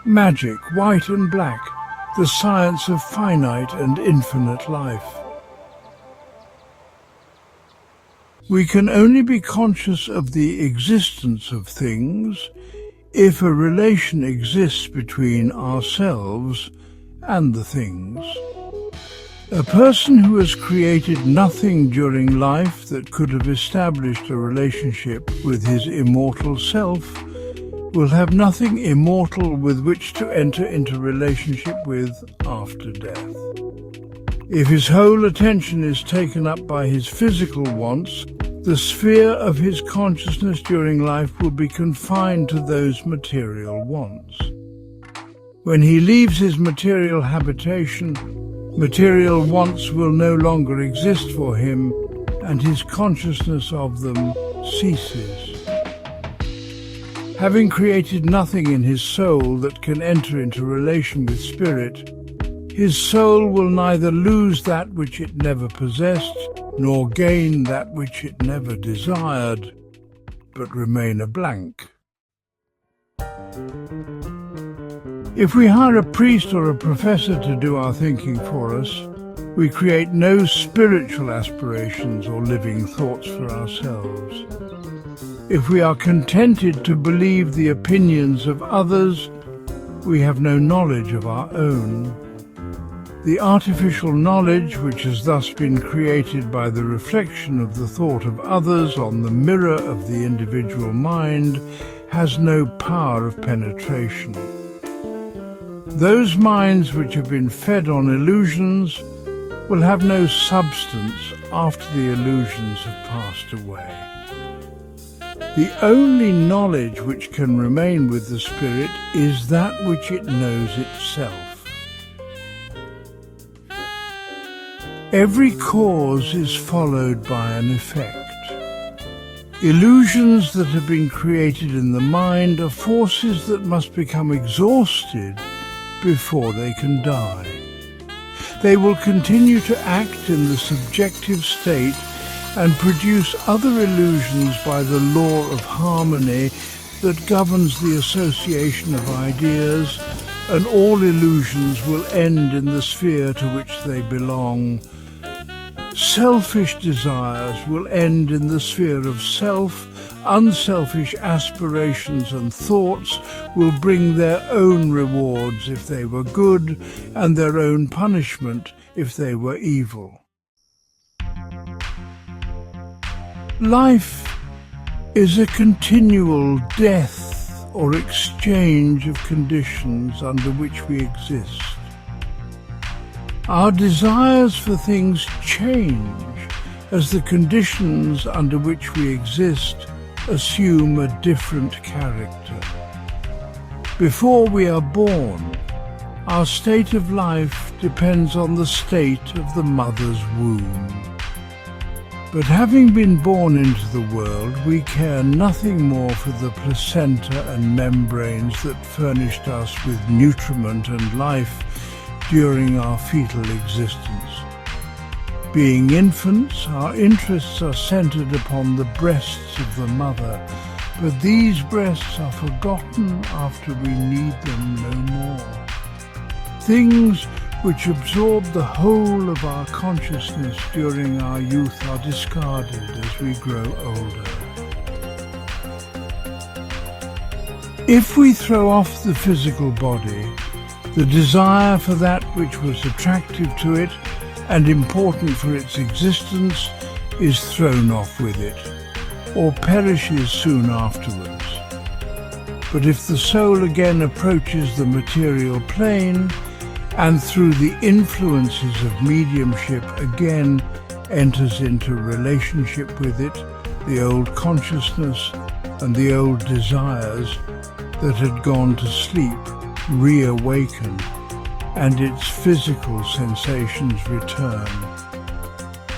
Magic, white and black, the science of finite and infinite life. We can only be conscious of the existence of things if a relation exists between ourselves and the things. A person who has created nothing during life that could have established a relationship with his immortal self will have nothing immortal with which to enter into relationship with after death. If his whole attention is taken up by his physical wants, the sphere of his consciousness during life will be confined to those material wants. When he leaves his material habitation, material wants will no longer exist for him, and his consciousness of them ceases. Having created nothing in his soul that can enter into relation with spirit, his soul will neither lose that which it never possessed, nor gain that which it never desired, but remain a blank. If we hire a priest or a professor to do our thinking for us, we create no spiritual aspirations or living thoughts for ourselves. If we are contented to believe the opinions of others, we have no knowledge of our own. The artificial knowledge, which has thus been created by the reflection of the thought of others on the mirror of the individual mind, has no power of penetration. Those minds which have been fed on illusions will have no substance after the illusions have passed away. The only knowledge which can remain with the spirit is that which it knows itself. Every cause is followed by an effect. Illusions that have been created in the mind are forces that must become exhausted before they can die. They will continue to act in the subjective state and produce other illusions by the law of harmony that governs the association of ideas, and all illusions will end in the sphere to which they belong. Selfish desires will end in the sphere of self. Unselfish aspirations and thoughts will bring their own rewards if they were good, and their own punishment if they were evil. Life is a continual death or exchange of conditions under which we exist. Our desires for things change as the conditions under which we exist assume a different character. Before we are born, our state of life depends on the state of the mother's womb. But having been born into the world, we care nothing more for the placenta and membranes that furnished us with nutriment and life during our fetal existence. Being infants, our interests are centered upon the breasts of the mother, but these breasts are forgotten after we need them no more. Things which absorb the whole of our consciousness during our youth are discarded as we grow older. If we throw off the physical body, the desire for that which was attractive to it and important for its existence is thrown off with it, or perishes soon afterwards. But if the soul again approaches the material plane, and through the influences of mediumship again enters into relationship with it, the old consciousness and the old desires that had gone to sleep reawaken, and its physical sensations return.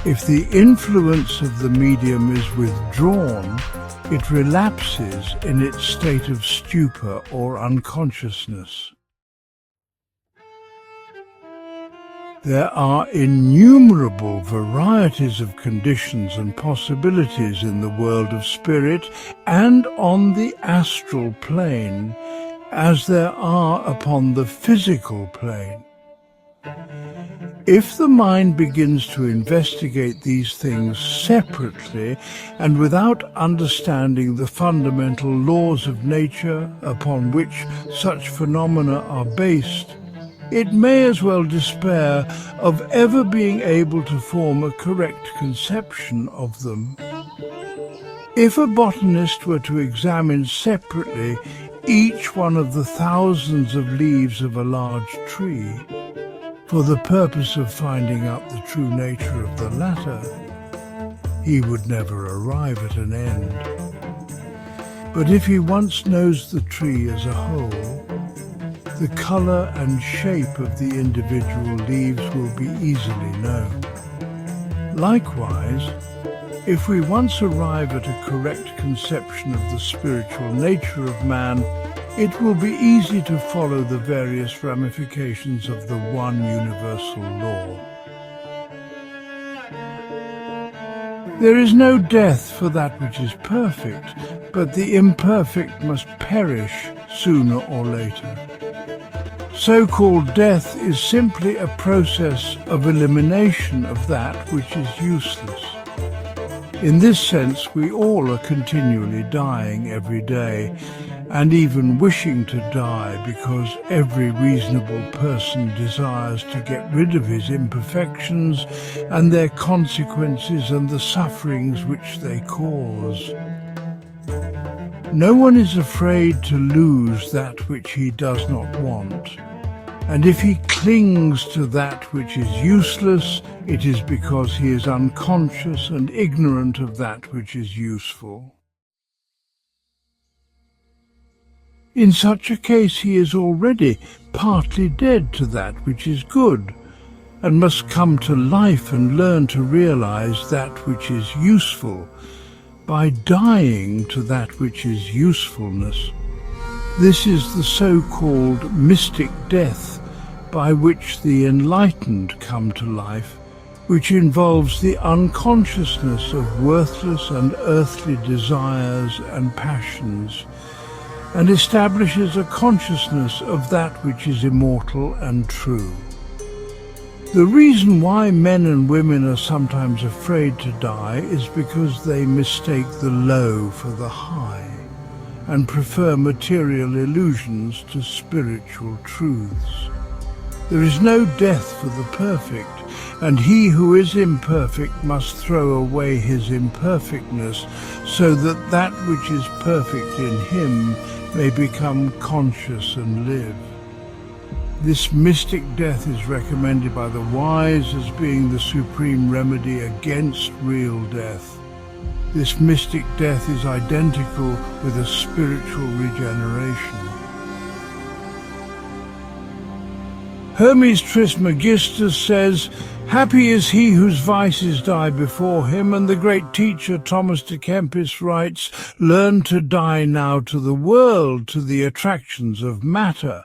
If the influence of the medium is withdrawn, it relapses in its state of stupor or unconsciousness. There are innumerable varieties of conditions and possibilities in the world of spirit and on the astral plane, as there are upon the physical plane. If the mind begins to investigate these things separately and without understanding the fundamental laws of nature upon which such phenomena are based, it may as well despair of ever being able to form a correct conception of them. If a botanist were to examine separately each one of the thousands of leaves of a large tree, for the purpose of finding out the true nature of the latter, he would never arrive at an end. But if he once knows the tree as a whole, the colour and shape of the individual leaves will be easily known. Likewise, if we once arrive at a correct conception of the spiritual nature of man, it will be easy to follow the various ramifications of the one universal law. There is no death for that which is perfect, but the imperfect must perish sooner or later. So-called death is simply a process of elimination of that which is useless. In this sense, we all are continually dying every day, and even wishing to die, because every reasonable person desires to get rid of his imperfections and their consequences and the sufferings which they cause. No one is afraid to lose that which he does not want, and if he clings to that which is useless, it is because he is unconscious and ignorant of that which is useful. In such a case he is already partly dead to that which is good, and must come to life and learn to realize that which is useful by dying to that which is usefulness. This is the so-called mystic death by which the enlightened come to life, which involves the unconsciousness of worthless and earthly desires and passions, and establishes a consciousness of that which is immortal and true. The reason why men and women are sometimes afraid to die is because they mistake the low for the high, and prefer material illusions to spiritual truths. There is no death for the perfect, and he who is imperfect must throw away his imperfectness, so that that which is perfect in him may become conscious and live. This mystic death is recommended by the wise as being the supreme remedy against real death. This mystic death is identical with a spiritual regeneration. Hermes Trismegistus says, "Happy is he whose vices die before him," and the great teacher Thomas de Kempis writes, "Learn to die now to the world, to the attractions of matter,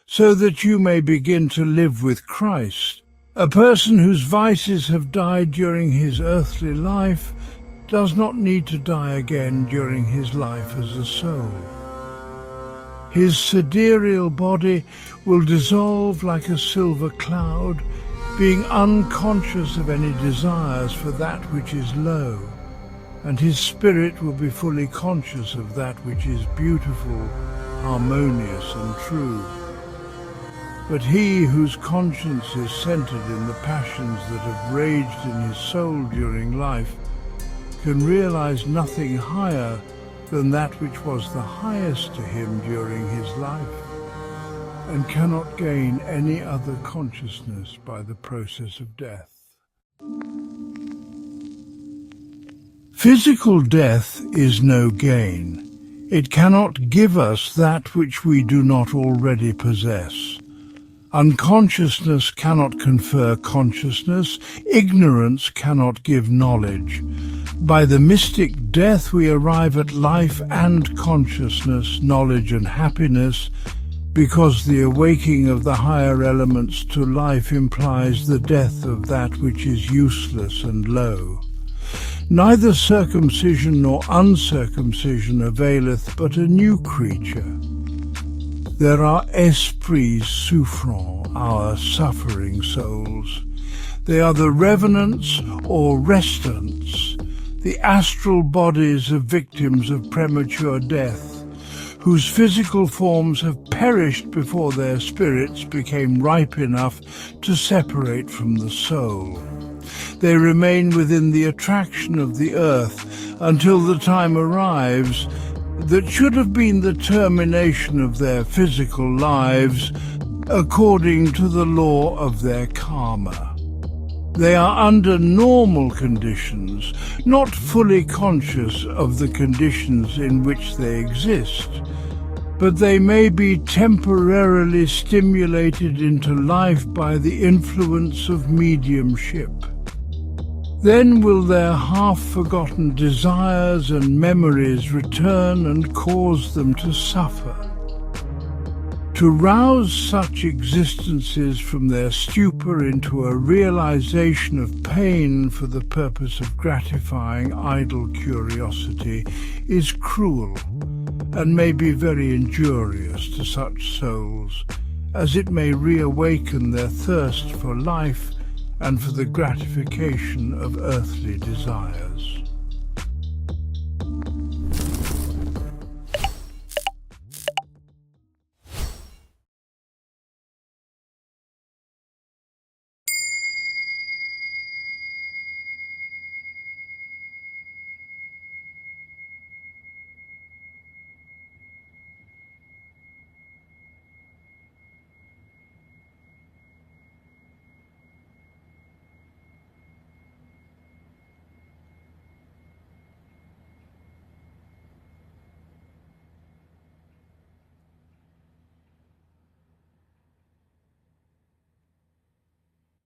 so that you may begin to live with Christ. A person whose vices have died during his earthly life does not need to die again during his life as a soul. His sidereal body will dissolve like a silver cloud, being unconscious of any desires for that which is low, and his spirit will be fully conscious of that which is beautiful, harmonious and true. But he whose conscience is centered in the passions that have raged in his soul during life can realize nothing higher than that which was the highest to him during his life, and cannot gain any other consciousness by the process of death." Physical death is no gain. It cannot give us that which we do not already possess. Unconsciousness cannot confer consciousness. Ignorance cannot give knowledge. By the mystic death we arrive at life and consciousness, knowledge and happiness, because the awaking of the higher elements to life implies the death of that which is useless and low. Neither circumcision nor uncircumcision availeth but a new creature. There are esprits souffrants, our suffering souls. They are the revenants or restants, the astral bodies of victims of premature death, whose physical forms have perished before their spirits became ripe enough to separate from the soul. They remain within the attraction of the earth until the time arrives that should have been the termination of their physical lives according to the law of their karma. They are under normal conditions, not fully conscious of the conditions in which they exist, but they may be temporarily stimulated into life by the influence of mediumship. Then will their half-forgotten desires and memories return and cause them to suffer. To rouse such existences from their stupor into a realization of pain for the purpose of gratifying idle curiosity is cruel and may be very injurious to such souls, as it may reawaken their thirst for life and for the gratification of earthly desires.